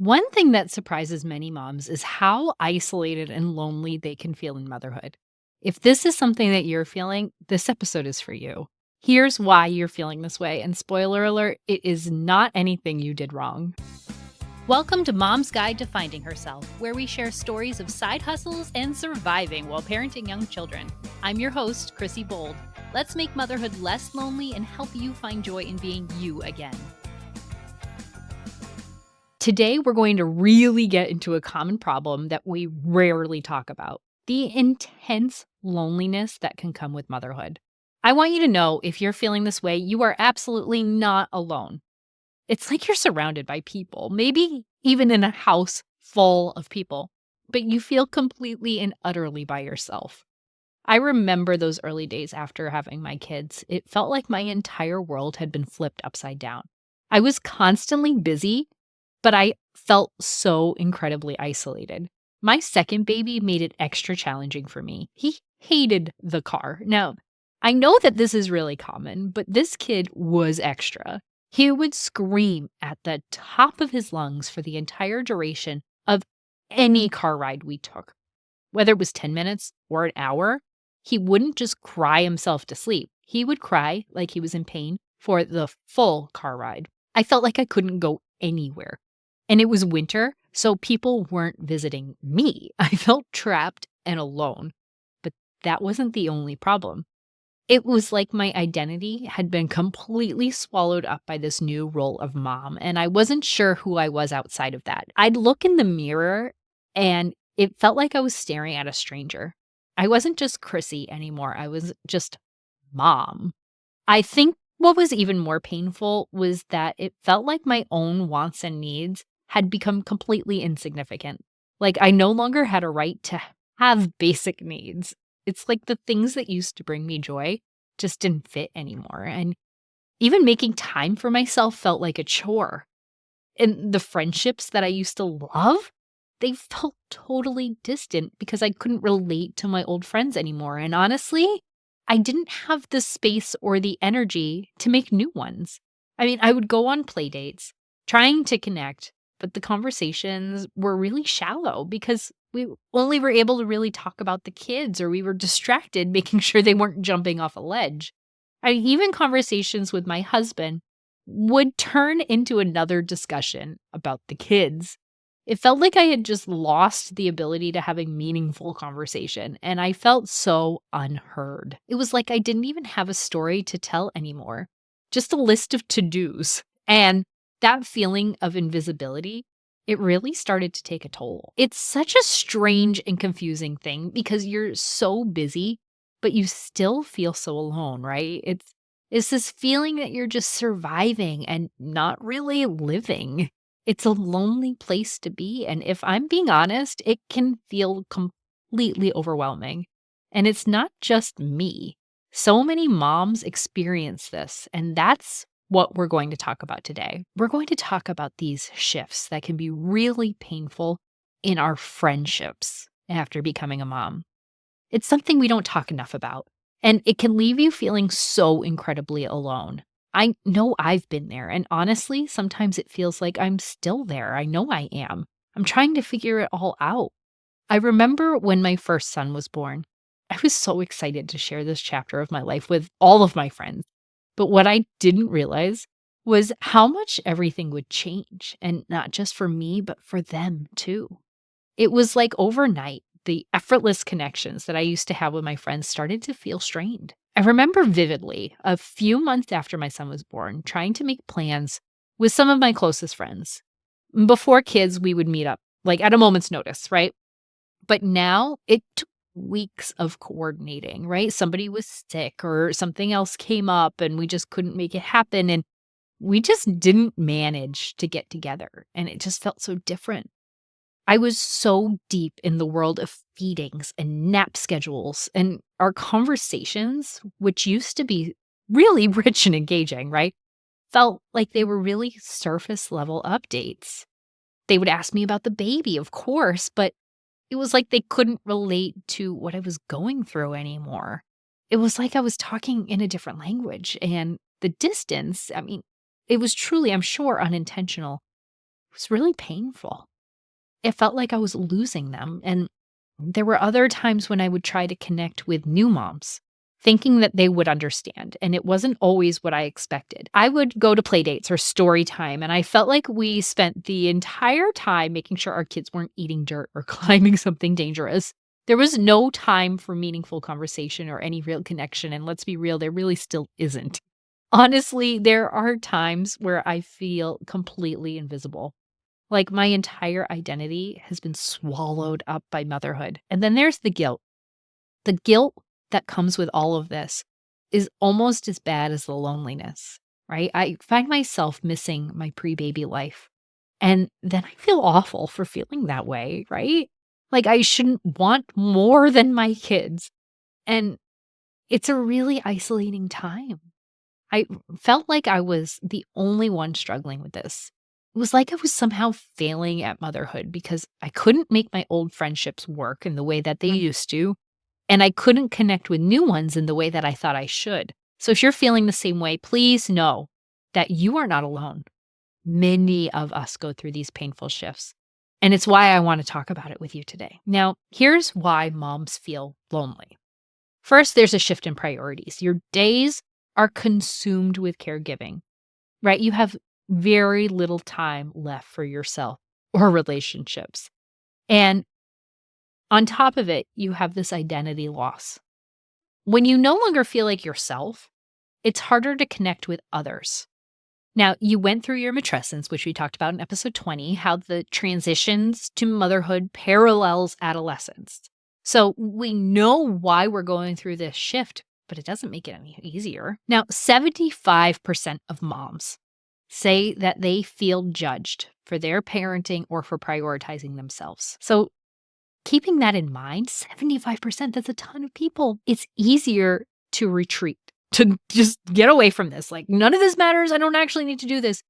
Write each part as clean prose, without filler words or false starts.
One thing that surprises many moms is how isolated and lonely they can feel in motherhood. If this is something that you're feeling, this episode is for you. Here's why you're feeling this way. And spoiler alert, it is not anything you did wrong. Welcome to Mom's Guide to Finding Herself, where we share stories of side hustles and surviving while parenting young children. I'm your host, Chrissy Bold. Let's make motherhood less lonely and help you find joy in being you again. Today, we're going to really get into a common problem that we rarely talk about: the intense loneliness that can come with motherhood. I want you to know, if you're feeling this way, you are absolutely not alone. It's like you're surrounded by people, maybe even in a house full of people, but you feel completely and utterly by yourself. I remember those early days after having my kids. It felt like my entire world had been flipped upside down. I was constantly busy, but I felt so incredibly isolated. My second baby made it extra challenging for me. He hated the car. Now, I know that this is really common, but this kid was extra. He would scream at the top of his lungs for the entire duration of any car ride we took. Whether it was 10 minutes or an hour, he wouldn't just cry himself to sleep. He would cry like he was in pain for the full car ride. I felt like I couldn't go anywhere. And it was winter, so people weren't visiting me. I felt trapped and alone. But that wasn't the only problem. It was like my identity had been completely swallowed up by this new role of mom, and I wasn't sure who I was outside of that. I'd look in the mirror, and it felt like I was staring at a stranger. I wasn't just Chrissy anymore. I was just mom. I think what was even more painful was that it felt like my own wants and needs had become completely insignificant. Like I no longer had a right to have basic needs. It's like the things that used to bring me joy just didn't fit anymore. And even making time for myself felt like a chore. And the friendships that I used to love, they felt totally distant because I couldn't relate to my old friends anymore. And honestly, I didn't have the space or the energy to make new ones. I mean, I would go on play dates trying to connect, but the conversations were really shallow because we only were able to really talk about the kids, or we were distracted making sure they weren't jumping off a ledge. Even conversations with my husband would turn into another discussion about the kids. It felt like I had just lost the ability to have a meaningful conversation, and I felt so unheard. It was like I didn't even have a story to tell anymore, just a list of to-dos. And that feeling of invisibility, it really started to take a toll. It's such a strange and confusing thing because you're so busy, but you still feel so alone, right? It's this feeling that you're just surviving and not really living. It's a lonely place to be, and if I'm being honest, it can feel completely overwhelming. And it's not just me. So many moms experience this, and that's what we're going to talk about today. We're going to talk about these shifts that can be really painful in our friendships after becoming a mom. It's something we don't talk enough about, and it can leave you feeling so incredibly alone. I know I've been there, and honestly, sometimes it feels like I'm still there. I know I am. I'm trying to figure it all out. I remember when my first son was born. I was so excited to share this chapter of my life with all of my friends. But what I didn't realize was how much everything would change, and not just for me, but for them too. It was like overnight, the effortless connections that I used to have with my friends started to feel strained. I remember vividly a few months after my son was born, trying to make plans with some of my closest friends. Before kids, we would meet up, like at a moment's notice, right? But now it took weeks of coordinating, right? Somebody was sick or something else came up and we just couldn't make it happen. And we just didn't manage to get together. And it just felt so different. I was so deep in the world of feedings and nap schedules, and our conversations, which used to be really rich and engaging, right, felt like they were really surface level updates. They would ask me about the baby, of course, but it was like they couldn't relate to what I was going through anymore. It was like I was talking in a different language, and the distance, I mean, it was truly, I'm sure, unintentional. was really painful. It felt like I was losing them. And there were other times when I would try to connect with new moms, thinking that they would understand. And it wasn't always what I expected. I would go to play dates or story time, and I felt like we spent the entire time making sure our kids weren't eating dirt or climbing something dangerous. There was no time for meaningful conversation or any real connection. And let's be real, there really still isn't. Honestly, there are times where I feel completely invisible. Like my entire identity has been swallowed up by motherhood. And then there's the guilt. The guilt that comes with all of this is almost as bad as the loneliness, right? I find myself missing my pre baby life. And then I feel awful for feeling that way, right? Like I shouldn't want more than my kids. And it's a really isolating time. I felt like I was the only one struggling with this. It was like I was somehow failing at motherhood because I couldn't make my old friendships work in the way that they used to, and I couldn't connect with new ones in the way that I thought I should. So if you're feeling the same way, please know that you are not alone. Many of us go through these painful shifts, and it's why I want to talk about it with you today. Now, here's why moms feel lonely. First, there's a shift in priorities. Your days are consumed with caregiving, right? You have very little time left for yourself or relationships. And on top of it, you have this identity loss. When you no longer feel like yourself, it's harder to connect with others. Now, you went through your matrescence, which we talked about in episode 20, how the transitions to motherhood parallels adolescence. So we know why we're going through this shift, but it doesn't make it any easier. Now, 75% of moms say that they feel judged for their parenting or for prioritizing themselves. So keeping that in mind, 75%, that's a ton of people. It's easier to retreat, to just get away from this. Like, none of this matters. I don't actually need to do this,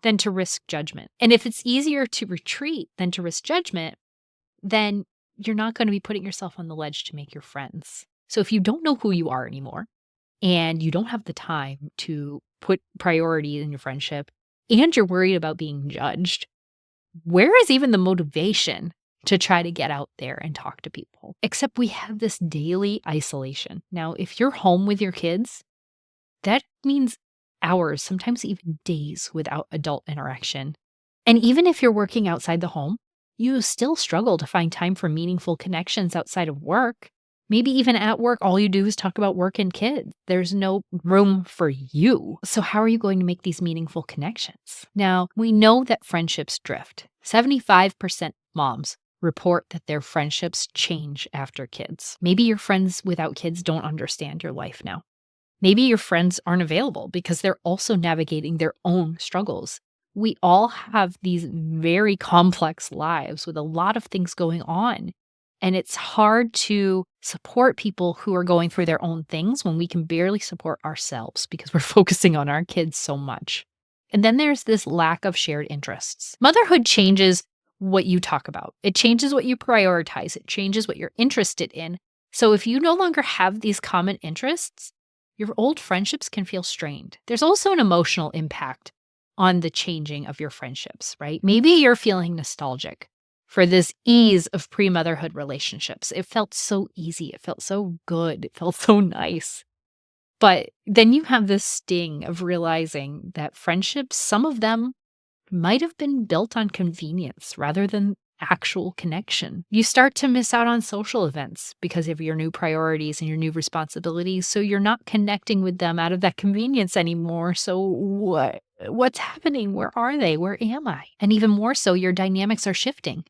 than to risk judgment. And if it's easier to retreat than to risk judgment, then you're not going to be putting yourself on the ledge to make your friends. So if you don't know who you are anymore and you don't have the time to put priority in your friendship and you're worried about being judged, where is even the motivation to try to get out there and talk to people? Except we have this daily isolation. Now, if you're home with your kids, that means hours, sometimes even days without adult interaction. And even if you're working outside the home, you still struggle to find time for meaningful connections outside of work. Maybe even at work, all you do is talk about work and kids. There's no room for you. So how are you going to make these meaningful connections? Now, we know that friendships drift. 75% moms report that their friendships change after kids. Maybe your friends without kids don't understand your life now. Maybe your friends aren't available because they're also navigating their own struggles. We all have these very complex lives with a lot of things going on. And it's hard to support people who are going through their own things when we can barely support ourselves because we're focusing on our kids so much. And then there's this lack of shared interests. Motherhood changes what you talk about. It changes what you prioritize. It changes what you're interested in. So if you no longer have these common interests, your old friendships can feel strained. There's also an emotional impact on the changing of your friendships, right? Maybe you're feeling nostalgic for this ease of pre-motherhood relationships. It felt so easy. It felt so good. It felt so nice. But then you have this sting of realizing that friendships, some of them might have been built on convenience rather than actual connection. You start to miss out on social events because of your new priorities and your new responsibilities. So you're not connecting with them out of that convenience anymore. So what's happening? Where are they? Where am I? And even more so, your dynamics are shifting.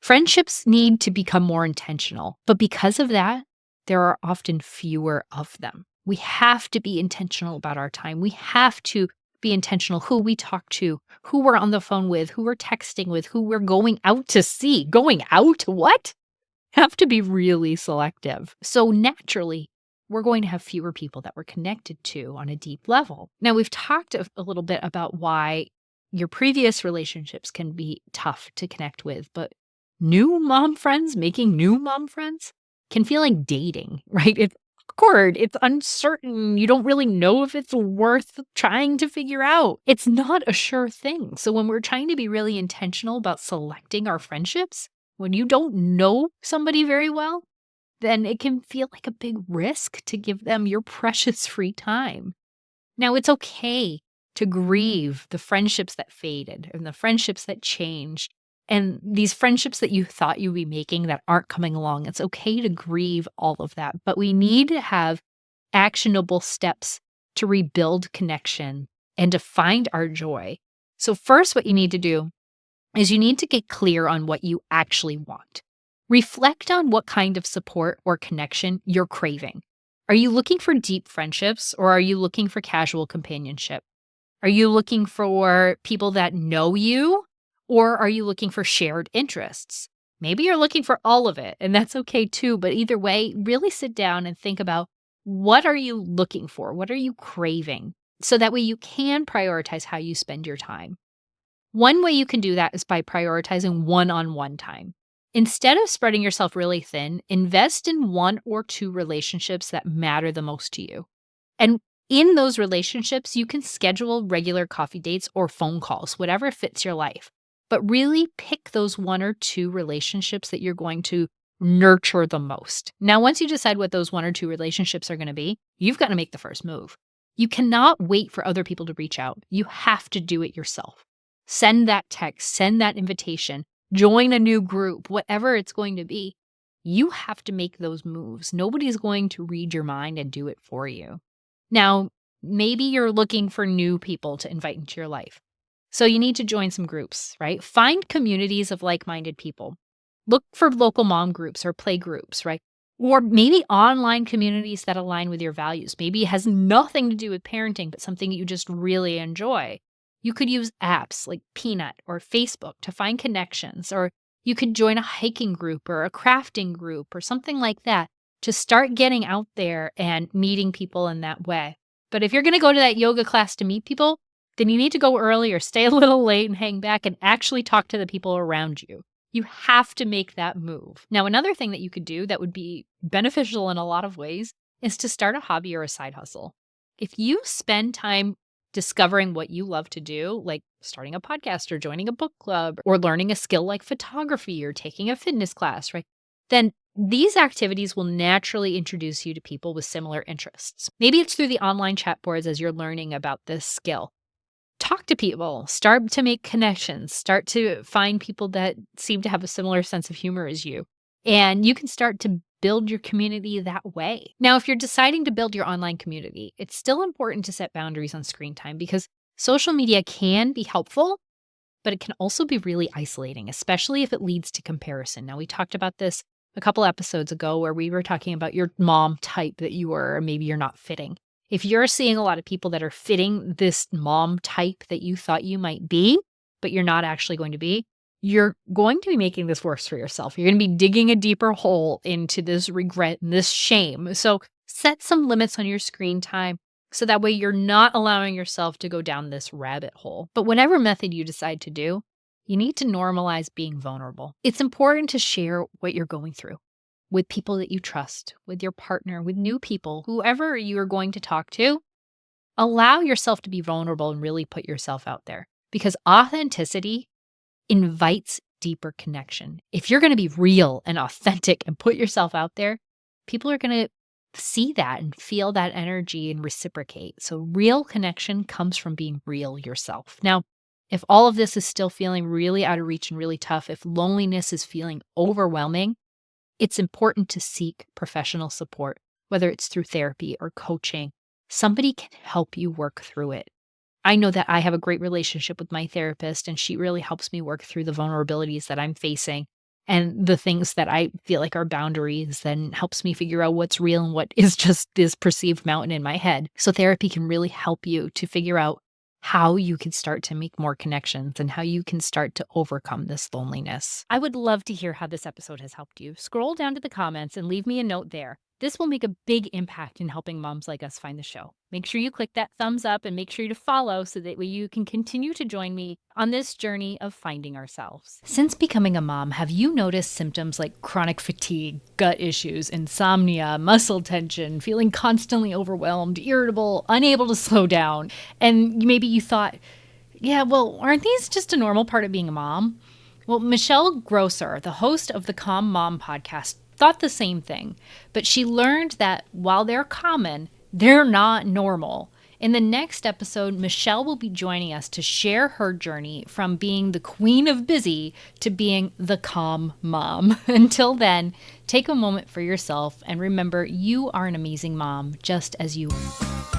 Friendships need to become more intentional, but because of that, there are often fewer of them. We have to be intentional about our time. We have to be intentional who we talk to, who we're on the phone with, who we're texting with, who we're going out to see. Going out? What? Have to be really selective. So naturally, we're going to have fewer people that we're connected to on a deep level. Now, we've talked a little bit about why your previous relationships can be tough to connect with, but new mom friends, making new mom friends can feel like dating, right? awkward. It's uncertain. You don't really know if it's worth trying to figure out. It's not a sure thing. So when we're trying to be really intentional about selecting our friendships, when you don't know somebody very well, then it can feel like a big risk to give them your precious free time. Now, it's okay to grieve the friendships that faded and the friendships that changed and these friendships that you thought you'd be making that aren't coming along. It's okay to grieve all of that, but we need to have actionable steps to rebuild connection and to find our joy. So, first, what you need to do is you need to get clear on what you actually want. Reflect on what kind of support or connection you're craving. Are you looking for deep friendships or are you looking for casual companionship? Are you looking for people that know you or are you looking for shared interests? Maybe you're looking for all of it and that's okay too, but either way, really sit down and think about what are you looking for? What are you craving? So that way you can prioritize how you spend your time. One way you can do that is by prioritizing one-on-one time. Instead of spreading yourself really thin, invest in one or two relationships that matter the most to you. And in those relationships, you can schedule regular coffee dates or phone calls, whatever fits your life. But really pick those one or two relationships that you're going to nurture the most. Now, once you decide what those one or two relationships are going to be, you've got to make the first move. You cannot wait for other people to reach out. You have to do it yourself. Send that text, send that invitation, join a new group, whatever it's going to be. You have to make those moves. Nobody's going to read your mind and do it for you. Now, maybe you're looking for new people to invite into your life. So you need to join some groups, right? Find communities of like-minded people. Look for local mom groups or play groups, right? Or maybe online communities that align with your values. Maybe it has nothing to do with parenting, but something you just really enjoy. You could use apps like Peanut or Facebook to find connections, or you could join a hiking group or a crafting group or something like that to start getting out there and meeting people in that way. But if you're going to go to that yoga class to meet people, then you need to go early or stay a little late and hang back and actually talk to the people around you. You have to make that move. Now, another thing that you could do that would be beneficial in a lot of ways is to start a hobby or a side hustle. If you spend time discovering what you love to do, like starting a podcast or joining a book club or learning a skill like photography or taking a fitness class, right? Then these activities will naturally introduce you to people with similar interests. Maybe it's through the online chat boards as you're learning about this skill. Talk to people, start to make connections, start to find people that seem to have a similar sense of humor as you. And you can start to build your community that way. Now, if you're deciding to build your online community, it's still important to set boundaries on screen time because social media can be helpful, but it can also be really isolating, especially if it leads to comparison. Now, we talked about this a couple episodes ago where we were talking about your mom type that you were, or maybe you're not fitting. If you're seeing a lot of people that are fitting this mom type that you thought you might be, but you're not actually going to be, you're going to be making this worse for yourself. You're going to be digging a deeper hole into this regret and this shame. So set some limits on your screen time so that way you're not allowing yourself to go down this rabbit hole. But whatever method you decide to do, you need to normalize being vulnerable. It's important to share what you're going through with people that you trust, with your partner, with new people, whoever you are going to talk to. Allow yourself to be vulnerable and really put yourself out there because authenticity invites deeper connection. If you're going to be real and authentic and put yourself out there, people are going to see that and feel that energy and reciprocate. So real connection comes from being real yourself. Now, if all of this is still feeling really out of reach and really tough, if loneliness is feeling overwhelming, it's important to seek professional support, whether it's through therapy or coaching. Somebody can help you work through it. I know that I have a great relationship with my therapist, and she really helps me work through the vulnerabilities that I'm facing and the things that I feel like are boundaries, then helps me figure out what's real and what is just this perceived mountain in my head. So therapy can really help you to figure out how you can start to make more connections and how you can start to overcome this loneliness. I would love to hear how this episode has helped you. Scroll down to the comments and leave me a note there. This will make a big impact in helping moms like us find the show. Make sure you click that thumbs up and make sure to follow so that you can continue to join me on this journey of finding ourselves. Since becoming a mom, have you noticed symptoms like chronic fatigue, gut issues, insomnia, muscle tension, feeling constantly overwhelmed, irritable, unable to slow down? And maybe you thought, yeah, well, aren't these just a normal part of being a mom? Well, Michelle Grosser, the host of the Calm Mom podcast, thought the same thing, but she learned that while they're common, they're not normal. In the next episode, Michelle will be joining us to share her journey from being the queen of busy to being the calm mom. Until then, take a moment for yourself and remember you are an amazing mom just as you are.